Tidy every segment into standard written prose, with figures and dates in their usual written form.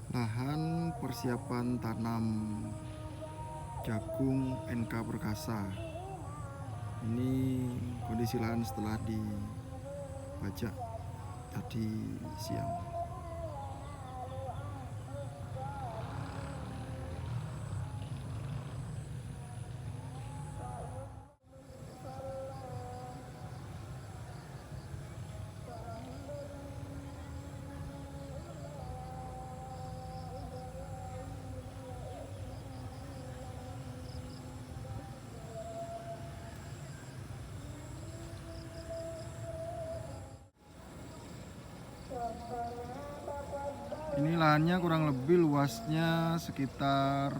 Lahan persiapan tanam jagung NK Perkasa. Ini kondisi lahan setelah dibajak tadi siang. Ini lahannya kurang lebih luasnya sekitar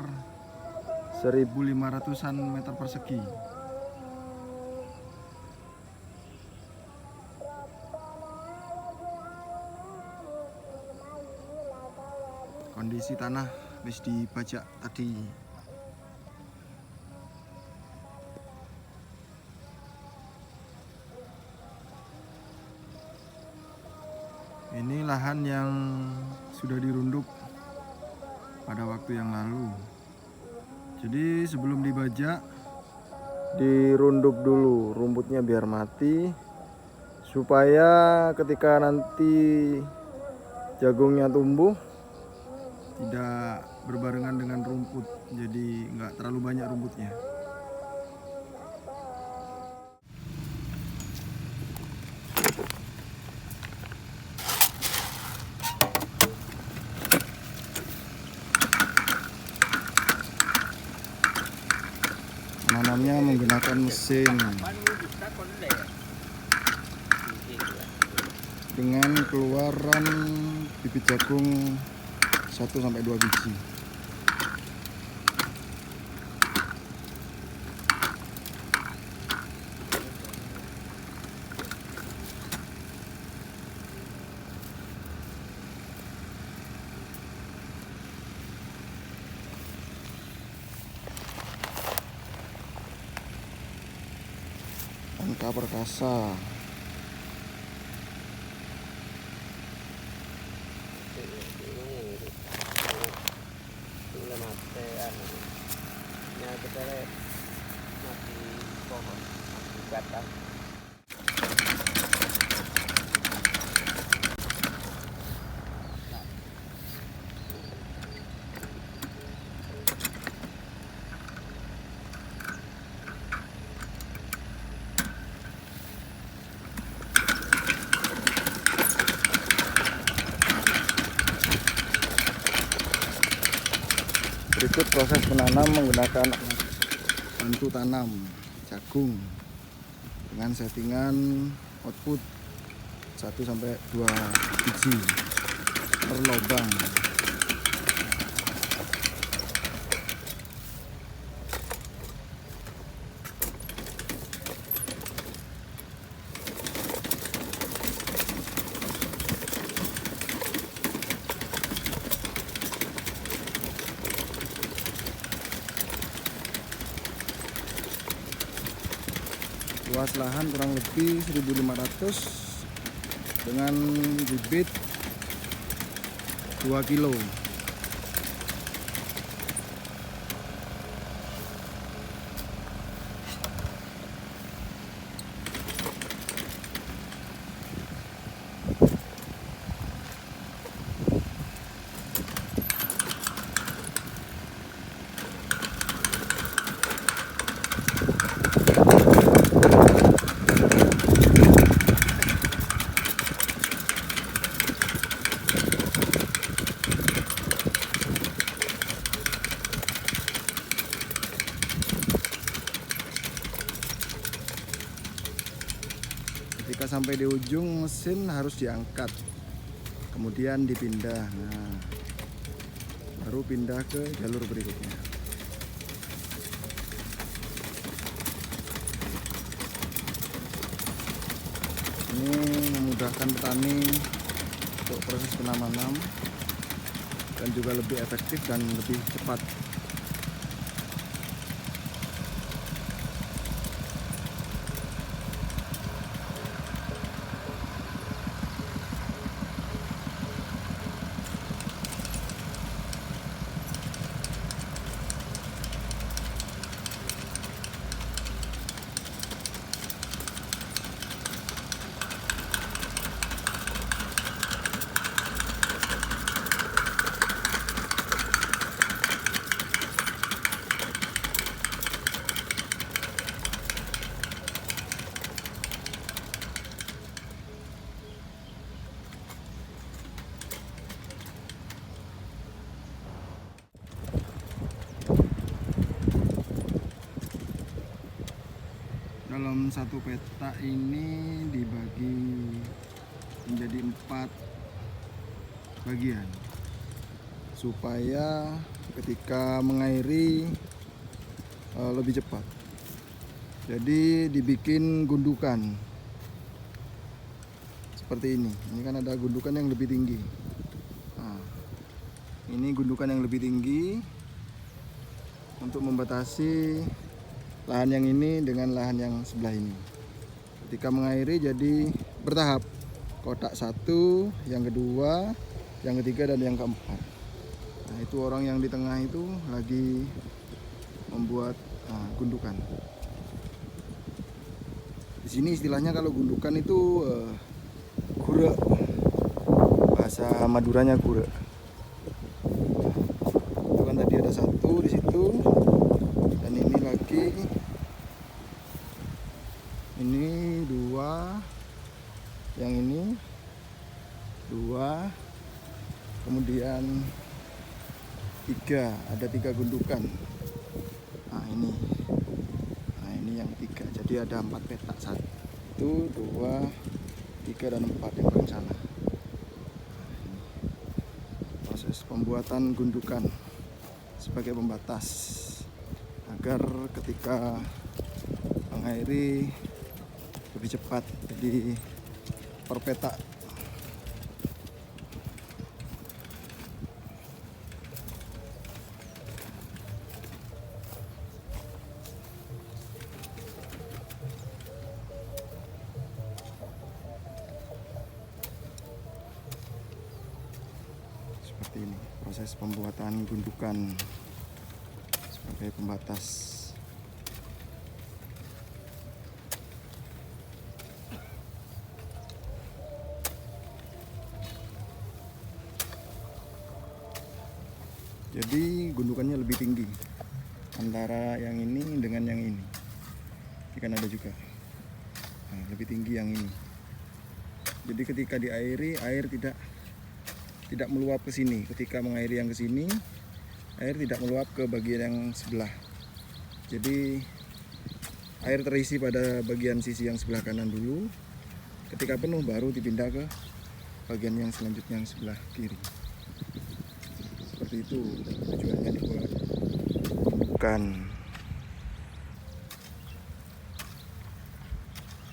1.500-an meter persegi. Kondisi tanah wis dibajak tadi. Ini lahan yang sudah dirunduk pada waktu yang lalu. Jadi sebelum dibajak, dirunduk dulu rumputnya biar mati, supaya ketika nanti jagungnya tumbuh tidak berbarengan dengan rumput, jadi nggak terlalu banyak rumputnya. Menanamnya menggunakan mesin dengan keluaran bibit jagung 1-2 biji. NK Perkasa. Berikut proses menanam menggunakan bantu tanam jagung dengan settingan output 1-2 biji per lubang. Luas lahan kurang lebih 1.500 dengan bibit 2 kilo. Ketika sampai di ujung, mesin harus diangkat, kemudian dipindah. Nah, baru pindah ke jalur berikutnya. Ini memudahkan petani untuk proses penanaman dan juga lebih efektif dan lebih cepat. Kemudian satu peta ini dibagi menjadi 4 bagian supaya ketika mengairi lebih cepat. Jadi dibikin gundukan seperti ini. Ini kan ada gundukan yang lebih tinggi. Nah, ini gundukan yang lebih tinggi untuk membatasi lahan yang ini dengan lahan yang sebelah ini. Ketika mengairi jadi bertahap. Kotak 1, yang kedua, yang ketiga, dan yang keempat. Nah, itu orang yang di tengah itu lagi membuat gundukan. Di sini istilahnya kalau gundukan itu gurek. Bahasa Maduranya gurek. Itu kan tadi ada 1 di situ. Dan ini lagi. Ini 2. Yang ini 2. Kemudian 3. Ada 3 gundukan. Nah ini yang 3. Jadi ada 4 petak. 1, 2, 3, dan 4 yang paling sana. Proses pembuatan gundukan sebagai pembatas agar ketika mengairi lebih cepat. Jadi per petak. Seperti ini proses pembuatan gundukan sebagai pembatas. Jadi gundukannya lebih tinggi antara yang ini dengan yang ini. Ini kan ada juga. Nah, lebih tinggi yang ini. Jadi ketika diairi, air tidak meluap ke sini. Ketika mengairi yang ke sini, air tidak meluap ke bagian yang sebelah. Jadi air terisi pada bagian sisi yang sebelah kanan dulu. Ketika penuh baru dipindah ke bagian yang selanjutnya yang sebelah kiri. Seperti itu tujuannya dibuat gundukan.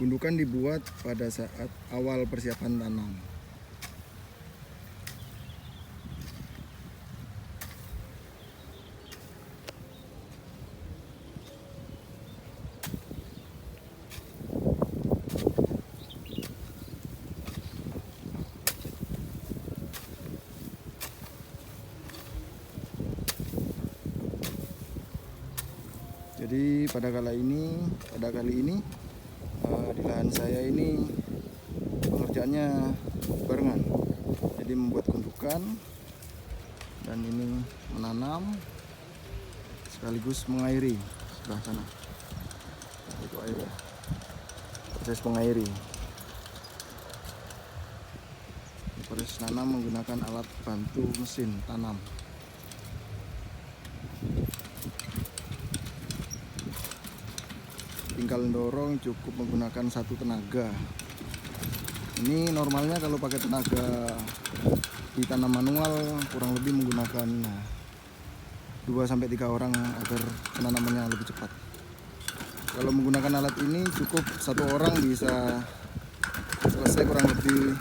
Gundukan dibuat pada saat awal persiapan tanam. Jadi pada kali ini di lahan saya ini pengerjaannya barengan. Jadi membuat gundukan dan ini menanam sekaligus mengairi sebelah sana. Nah, itu air ya. Proses mengairi. Proses tanam menggunakan alat bantu mesin tanam. Tinggal dorong, cukup menggunakan 1 tenaga. Ini normalnya kalau pakai tenaga di tanam manual kurang lebih menggunakan 2-3 orang agar penanamannya lebih cepat. Kalau menggunakan alat ini cukup 1 orang bisa selesai kurang lebih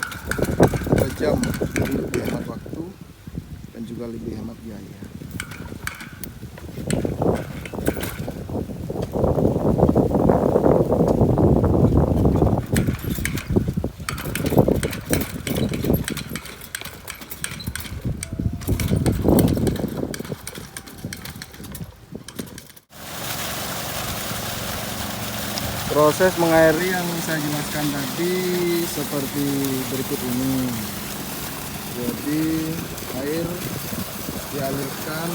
2 jam. Jadi lebih hemat waktu dan juga lebih hemat biaya. Proses mengairi yang saya jelaskan tadi seperti berikut ini. Jadi air dialirkan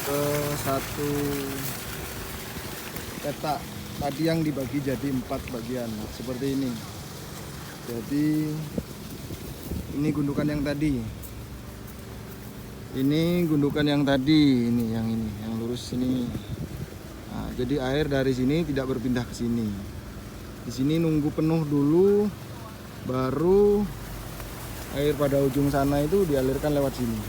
ke 1 petak tadi yang dibagi jadi 4 bagian. Nah, seperti ini. Jadi ini gundukan yang tadi. Ini gundukan yang tadi, ini yang lurus ini. Nah, jadi air dari sini tidak berpindah ke sini. Di sini nunggu penuh dulu, baru air pada ujung sana itu dialirkan lewat sini.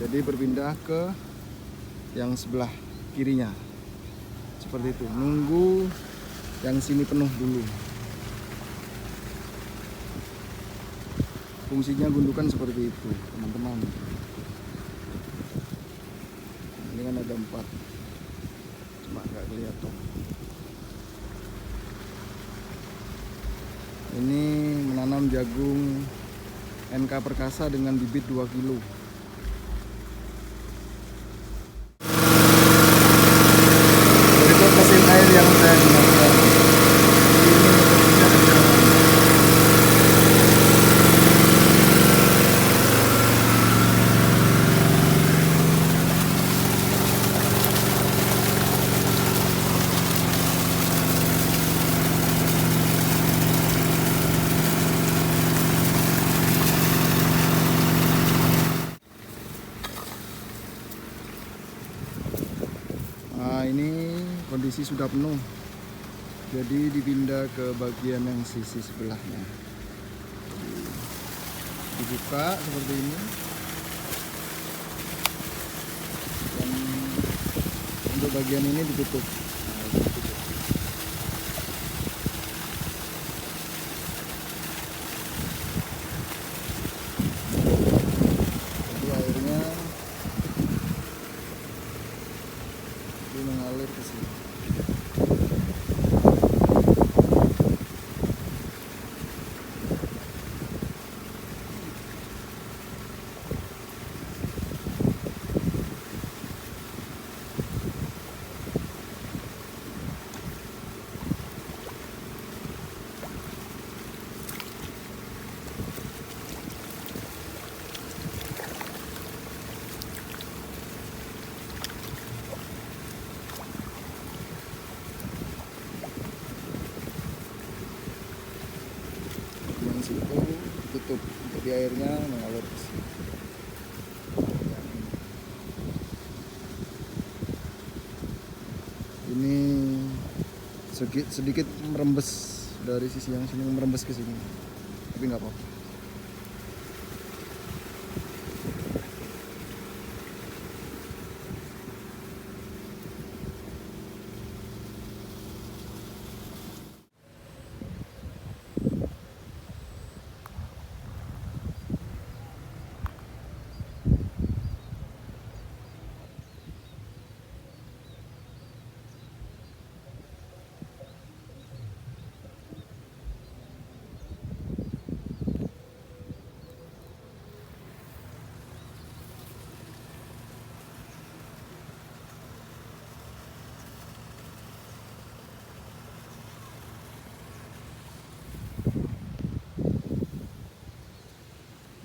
Jadi berpindah ke yang sebelah kirinya. Seperti itu. Nunggu yang sini penuh dulu. Fungsinya gundukan seperti itu, teman-teman. Ini kan ada 4, cuma nggak kelihatan. Ini menanam jagung NK Perkasa dengan bibit 2 kilo. Berikut mesin air yang saya gunakan. Ini kondisinya berjalan. Nah, ini kondisi sudah penuh, jadi dipindah ke bagian yang sisi sebelahnya. Dibuka seperti ini, dan untuk bagian ini ditutup. Nah, ditutup. Jadi airnya dia mengalir ke sini. Yang situ tutup, jadi airnya mengalir ke sini. Ini sedikit merembes dari sisi yang sini, merembes ke sini, tapi nggak apa-apa.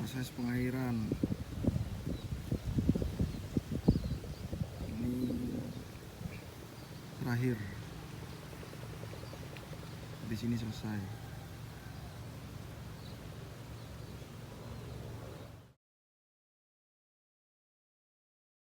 Proses pengairan ini terakhir, di sini selesai.